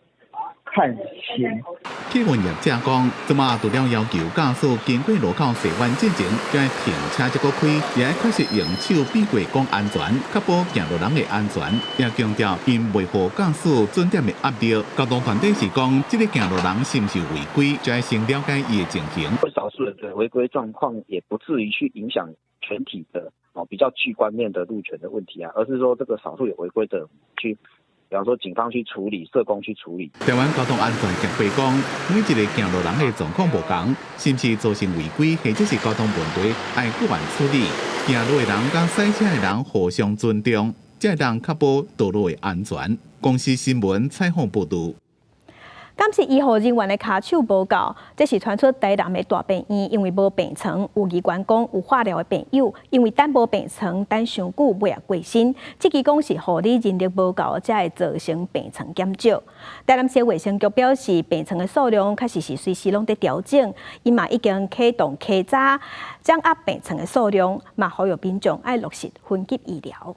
看行。客运业者讲，这么除了要求驾驶经过路口西弯之前，就要停车再开，也要确实用手避过讲安全，确保行路人的安全。也强调，因维护驾驶准点的压力，交通团队是讲，这个行路人是不是违规，就要先了解伊的情形。少数人的违规状况也不至于去影响全体的比较具观念的路权的问题啊，而是说这个少数有违规者去，比方说警方去处理，社工去处理。台湾交通安全协会讲，每一个行路人的状况不同，甚至造成违规或者是交通问题，要个案处理。行路的人甲赛车的人互相尊重，才能确保道路的安全。公视新闻采访报道。敢是医护人员的骹手无够，这是传出台南的大病院因为无病床，有医官讲有化疗的病友因为等无病床等上久尾也过身。这支讲是护理人力无够，才会造成病床减少。台南市卫生局表示，病床的数量确实是随时拢在调整，伊嘛已经启动加早掌握病床的数量，嘛呼吁民众爱落实分级医疗。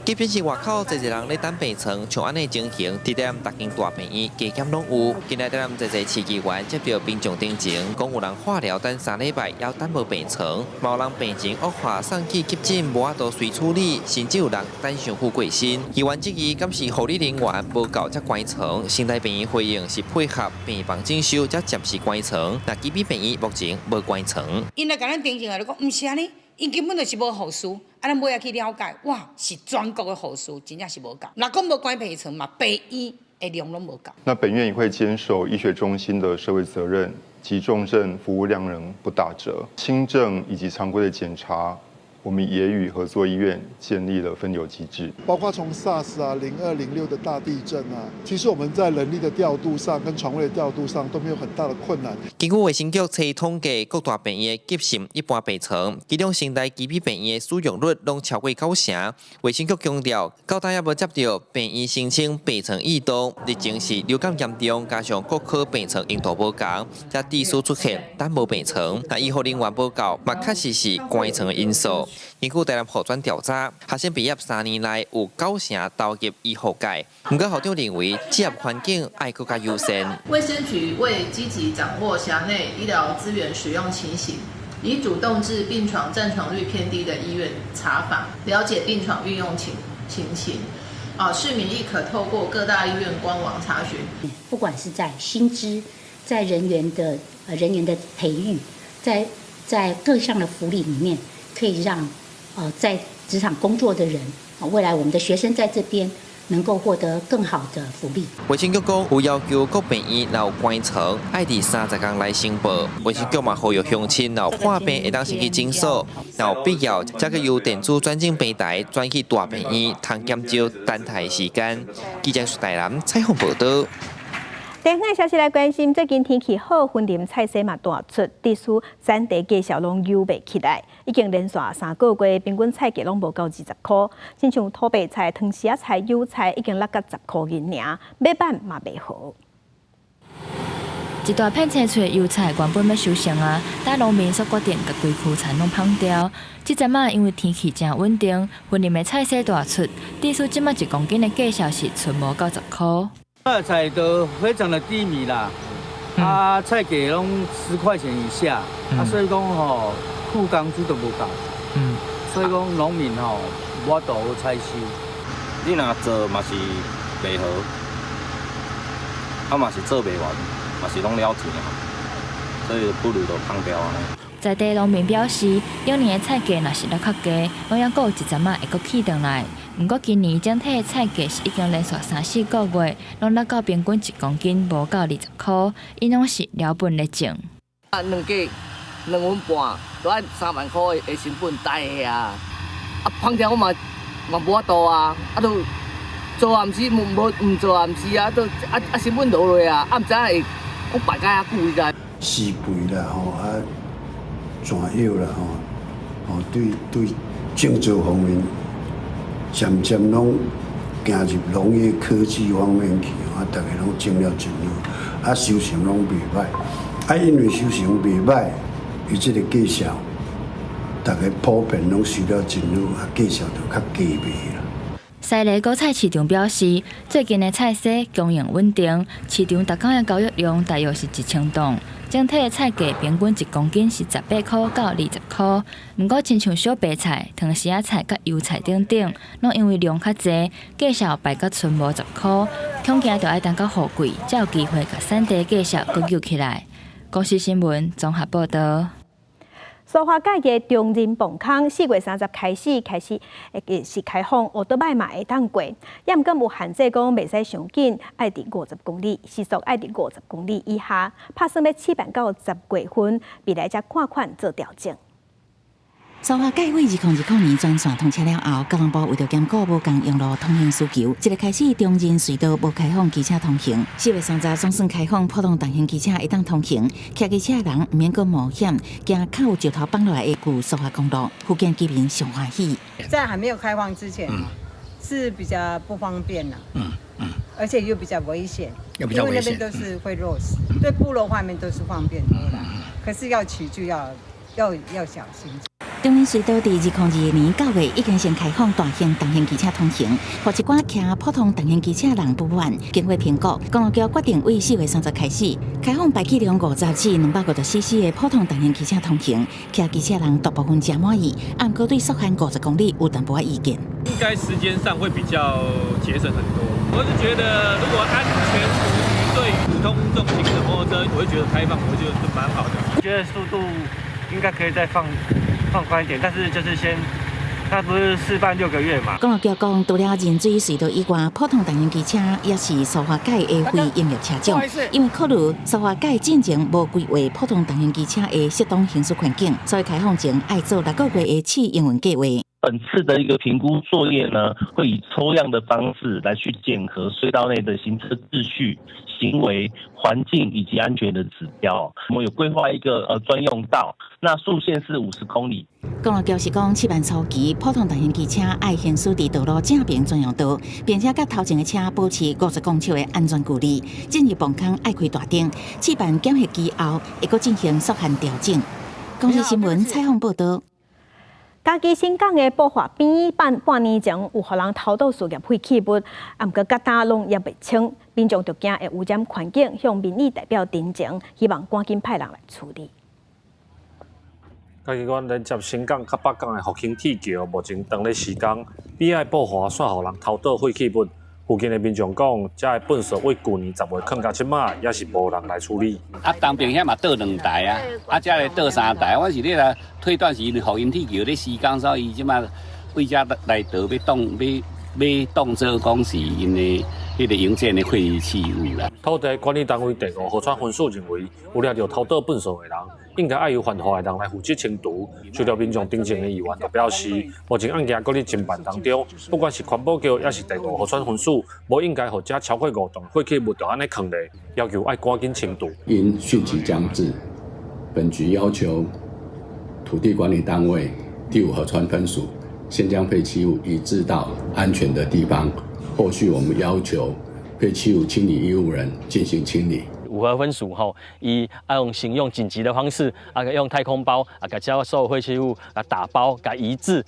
即便是外口侪人咧等病床，像安尼情形，伫台南逐间大病院加减拢有。今日台南侪市议员接到民众定情，讲有人化疗等3礼拜，还等无病床，嘛有人病情恶化，送去急诊无法度随处理，甚至有人等上久过身。议员质疑，敢是护理人员无够才关床？新台病院回应是配合病房征收才暂时关床，那基比病院目前无关床。因来甲咱定情来讲，毋是安尼。因根本就是无护士，啊，咱尾仔去了解，哇，是全国的护士真正是无够。若讲无关病床嘛，病院的量拢无够。那本院也会坚守医学中心的社会责任，及重症服务量能不打折。轻症以及常规的检查，我们也与合作医院建立了分流机制，包括从 SARS 啊、02、06的大地震啊，其实我们在人力的调度上跟床位的调度上都没有很大的困难。根据卫生局初统计，各大病院急诊一般病床，其中新台基比病院的使用率拢超过90%。卫生局强调，到今也无接到病院申请病床异动，疫情是流感严重，加上各科病床用途无同，才地区出现等无病床。那医护人员不够，嘛确实是关床的因素。根据台南护专调查，学生毕业3年来有90%投入医护界。不过校长认为，职业环境爱更加优先。卫生局为积极掌握辖内医疗资源使用情形，已主动至病床占床率偏低的医院查访，了解病床运用情形。市民亦可透过各大医院官网查询。不管是在薪资、在人员的培育，在各项的福利里面，可以让在职场工作的人，未来我们的学生在这边能够获得更好的福利。卫生局讲有要求各病院若有关床，爱伫30天内申报。卫生局嘛呼吁乡亲若患病会当先去诊所，若有必要则可由电子转诊平台转去大病院，通减少等待时间。记者台南采访报道。第二个消息来关心，最近天气好，婚林菜色嘛大出，地区产地价小拢优袂起来，已经连续3个月平均菜价拢无到20块，亲像土白菜、汤丝菜、油菜已经落到10块银尔，买板嘛袂好。一大片青翠油菜原本要收成啊，但农民却决定把规区田拢放掉。即阵嘛，因为天气真稳定，婚林的菜色大出，地区即马1公斤的价小是剩无到10块。菜都非常的低迷啦，菜价拢10块钱以下，所以讲吼，库工资都无够，所以讲农民吼无法度好采收。你若做嘛是袂好，嘛是做袂完，嘛是拢了钱啊，所以不如就放掉啊。在地农民表示，往年的菜价若是落较低，拢还有一阵仔会阁起转来。不过今年整体的菜价是已经连续3、4个月，拢落到平均1公斤无到20块，因拢是了本咧种。2价2文半，都爱3万块的成本带下。放掉我嘛无法度啊，都做也毋是，唔做也毋是啊，都成本落落啊，毋知会讲摆甲遐久个。饲肥啦吼，全药啦吼，对种植方面。渐渐拢行入农业科技方面去，大家拢种了真好，收成拢袂歹，因为收成袂歹，伊即个价销，大家普遍拢收了真好，价销就较低卖啦。西螺果菜市场表示，最近的菜色供应稳定，市场逐天的交易量大约是1000吨。整体的菜价平均1公斤是18块到20块，不过亲像小白菜、汤丝菜、甲油菜等等，拢因为量较济，价销摆到剩无10块，恐惊就要等到雨季，才有机会甲产地价销搁救起来。公视新闻综合报道。苏花界嘅中仁磅空4月30开始是开放奥多麦嘛会当过，也毋过有限制讲袂使上紧，爱伫50公里，时速爱伫50公里以下，拍算要试办到10月份，未来才看看做调整。苏花改为2020年全线通车了后，交通部为着兼顾无共用路通行需求，即日开始中人隧道无开放机车通行。4月30日总算开放普通重型机车会当通行，骑机车的人唔免搁冒险，行靠有石头绑落来的旧苏花公路，福建居民上欢喜。在还没有开放之前，是比较不方便啦。而且又比较危险，因为那边都是会落石，对部落方面都是方便多啦。可是要骑就要小心。中人隧道伫2022年9月已经先开放大型重型机车通行，互一寡骑普通重型机车人不满。经过评估，公路局决定为4月30日开始开放排气量50至250cc 的普通重型机车通行，骑机车人大部分真满意，按过对速限50公里有淡薄仔意见。应该时间上会比较节省很多。我是觉得，如果安全无虞，对于普通重型的摩托车，我会觉得开放，我觉得是蛮好的。我觉得速度应该可以再放宽一点，但是就是先，它不是试办6个月嘛。公路局讲，除了人水隧道以外，普通重型机车也是苏花改的非营业车种，因为考虑苏花改进前无规划普通重型机车的适当行驶环境，所以开放前爱做6个月的试营运计划。本次的一个评估作业呢，会以抽样的方式来去检核隧道内的行车秩序、行为、环境以及安全的指标。我们有规划一个专用道，那速限是50公里。公路局是讲，7月初期普通重型机车爱行驶伫道路正边专用道，并且甲头前的车保持50公尺的安全距离。进入磅空爱开大灯，7班检核期后会阁进行速限调整。公视新闻采访报道。嘉义新港的爆发边半年前有互人偷盗事业废弃物，啊，毋过甲大拢也袂清，民众就惊会污染环境，向民意代表陈情，希望赶紧派人来处理。嘉义县连接新港、甲北港的复兴铁桥，目前当咧施工，边仔爆发煞互人偷盗废弃物。附近的民众讲，这个粪扫为去年10月放到即马，也是无人来处理。啊，当兵遐嘛倒2台啊，这个倒3台。我是咧来推断是复兴铁桥咧施工，所以即马为遮来倒要当做讲是因的迄个营建的废弃物啦。土地管理单位第5河川分署认为，有掠到偷盗粪扫的人，应该要由犯法的人来负责清除。随着民众丁正的议员就表示，目前案件搁咧侦办当中，不管是环保局也是第5河川分署，无应该互遮超过5吨废弃物就安尼放咧，要求要赶紧清除。因汛期将至，本局要求土地管理单位第5河川分署先将废弃物移置到安全的地方。后续我们要求废弃物清理义务人进行清理。5河分署用行用紧急的方式用太空包给所有废弃物打包给移置，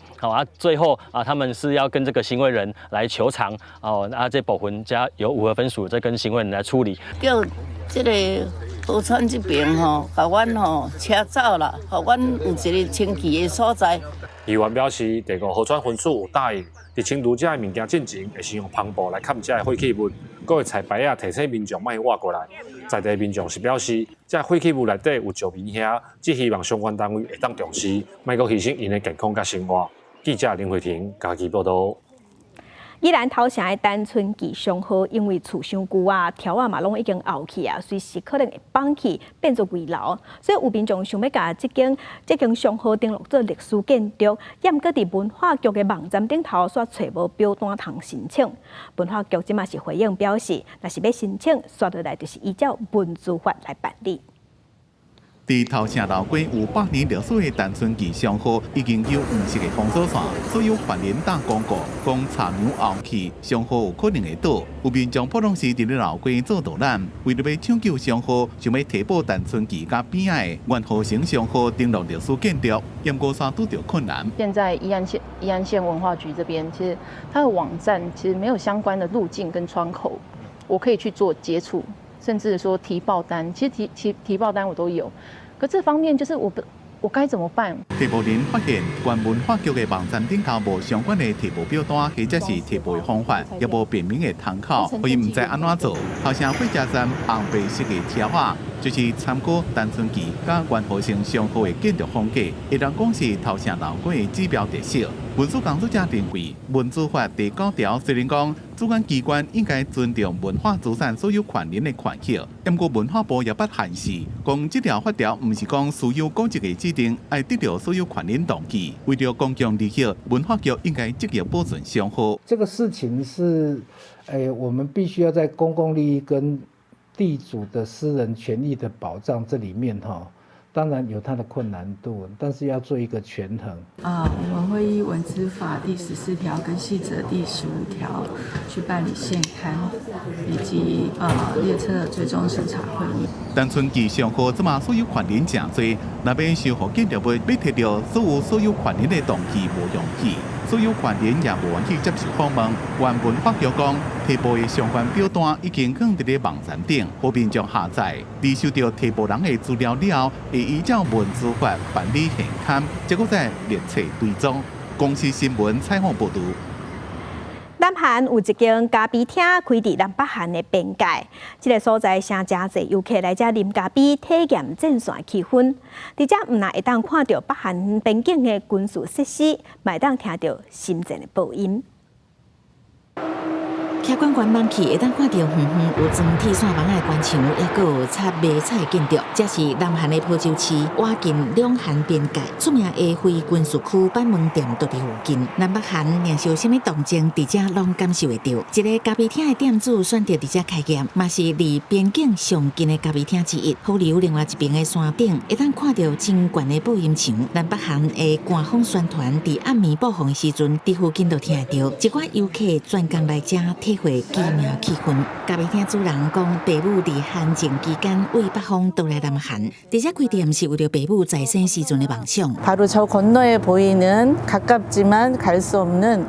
最后他们是要跟这个行为人来求偿这部分加由5河分署再跟行为人来处理。叫这个河川这边把阮车走了，让阮有一个清气的所在。议员表示，第5河川分署有答应，伫清除这些物件进前，会先用篷布来砍这些废弃物，搁会菜牌提醒民众莫挖过来。在地民众是表示，这废弃物内底有石棉遐，只希望相关单位会当重视，莫搁牺牲因的健康甲生活。记者林慧婷嘉义报道。宜兰头城的单纯期上好，因为厝伤旧啊，条啊嘛拢已经凹去啊，随时可能会崩去，变作危楼。所以有民众想要甲这间上好登录做历史建筑，也毋过伫文化局的网站顶头煞找无表单通申请。文化局即马是回应表示，若是要申请，刷落来就是依照文字法来办理。伫头城老街有100年历史的单纯期商号，已经有黄色的封锁线，所有反联打广告，讲茶苗后期商号有可能会倒。有民众普通时伫咧老街做导览，为了要抢救商号，想要提报单纯期甲边仔的原河城商号登录历史建筑，验过山拄着困难。现在宜安县文化局这边，其实它的网站其实没有相关的路径跟窗口，我可以去做接触，甚至说提报单，其实提报单我都有。可这方面就是我该怎么办？提报人发现，原文化局的网站顶头无相关的提报表单，或者是提报的方法，也无便民的参考，所以唔知安怎做。头城火车站红白色的贴画，就是参考单纯期甲原河城商号的建筑风格，会当讲是头城老街的指标特色。运输工作者认为，文资法第9条虽然讲主管机关应该尊重文化资产所有权人的权益，不过文化部也不限时，讲这条法条不是讲所有国籍的指定要得到所有权人同意，为了公共利益，文化局应该积极保存商号。这个事情是，我们必须要在公共利益跟地主的私人权益的保障这里面当然有它的困难度，但是要做一个权衡。我们会依文资法第14条跟细则第15条去办理现刊以及列车的最终审查会议。单纯记上号这么所有权人真多，那边想好建立要摕到所有权人的动机无容易。所有权人也无愿意接受访问。原文法局讲，提报的相关表单已经放伫咧网站顶，后面将下载。在收到提报人的资料了，会依照文资法办理现刊，结果再列册追踪。公司新闻采访报道。南韩有一间咖啡厅开伫南北韩的边界，这个所在相真侪游客来这啉咖啡，体验战线气氛。伫这唔但会当看到北韩边境的军事设施，嘛会当听到心震的爆音。徛观光望去，会当看到远远有装铁线网的官场，也佫有插卖菜的建筑。这是南韩的坡州市，挖近两韩边界，出名的非军事区板门店都伫附近。南北韩若是有啥物动静，伫遮拢感受会到。一个咖啡厅的店主选择伫遮开业，嘛是离边境上近的咖啡厅之一。河流另外一边的山顶，会当看到真悬的播音墙。南北韩的官方宣传伫暗暝播放的时阵，伫附近都听得到。一寡游客专工来遮体会奇妙气氛。咖啡厅主人讲，爸母伫韩情期间为北方到来南韩，伫遮开店是为了爸母在生时阵的梦想。 바로 저 건너에 보이는 가깝지만 갈 수 없는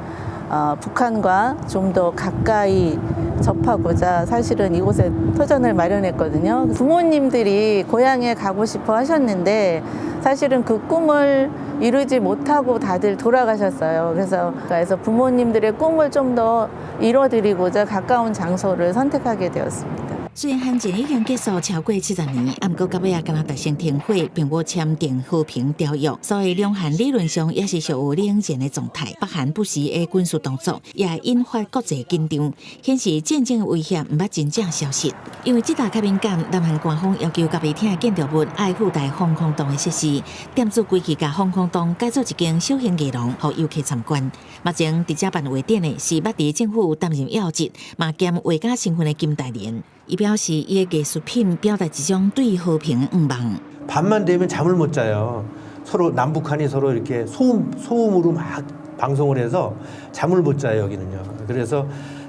북한과 좀 더 가까이 접하고자 사실은 이곳에 터전을 마련했거든요. 부모님들이 고향에 가고 싶어 하셨는데 사실은 그 꿈을 이루지 못하고 다들 돌아가셨어요. 그래서 부모님들의 꿈을 좀 더 이뤄드리고자 가까운 장소를 선택하게 되었습니다. 虽然韩战已经结束超过70年，不过到尾也敢若达成停火，并无签订和平条约，所以两韩理论上也是属于冷战的状态。北韩不时的军事动作也引发国际紧张，显示战争的威胁毋捌真正消失。因为这大较敏感，南韩官方要求咖啡厅的建筑物爱附带防空洞的设施，店主规矩把防空洞改做一间小型艺廊，让游客参观。目前伫遮办画展的是捌伫政府担任要职，嘛兼画家身份的金大连。 伊表示，伊的艺术品表达一种对和平的愿望。 밤만 되면 잠을 못 자요. 서로 남북한이 서로 이렇게 소음으로 막 방송을 해서 잠을 못 자요 여기는요. 그래서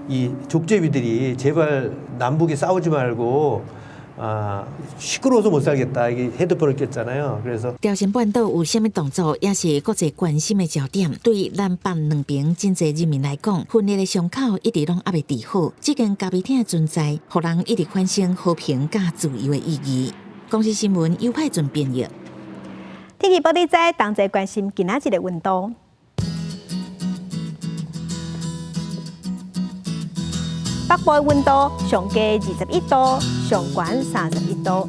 이 족제비들이 제발 남북이 싸우지 말고. 시끄러워서 못 살겠다. 이게 헤드폰을 꼈잖아요. 그래서 朝鲜半岛有啥物动作，也是国际关心的焦点。对南北两边真侪人民来讲，分裂的伤口一直拢还未治好。这间咖啡厅的存在，互人一直产生和平甲自由的意义。公司新闻由派准编译。天气报道在同齐关心今仔日的温度。 北部的温度上低21度，上悬31度；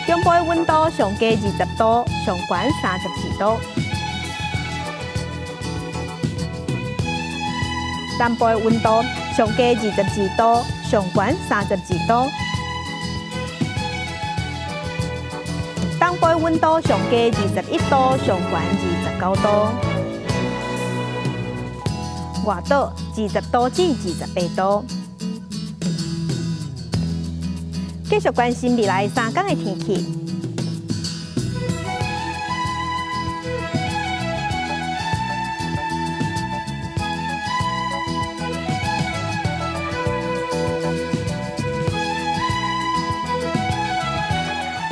中部的温度上低20度，上悬34度；南部的温度上低22度，上悬32度；东部的温度上低21度，上悬29度。 外岛20度至28度。继续关心未来3天的天气。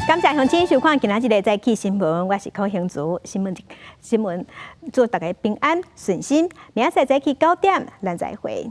感谢乡亲收看今仔日的早起新闻，我是柯兴竹。新闻祝大家平安顺心，明仔载早起9点，咱再会。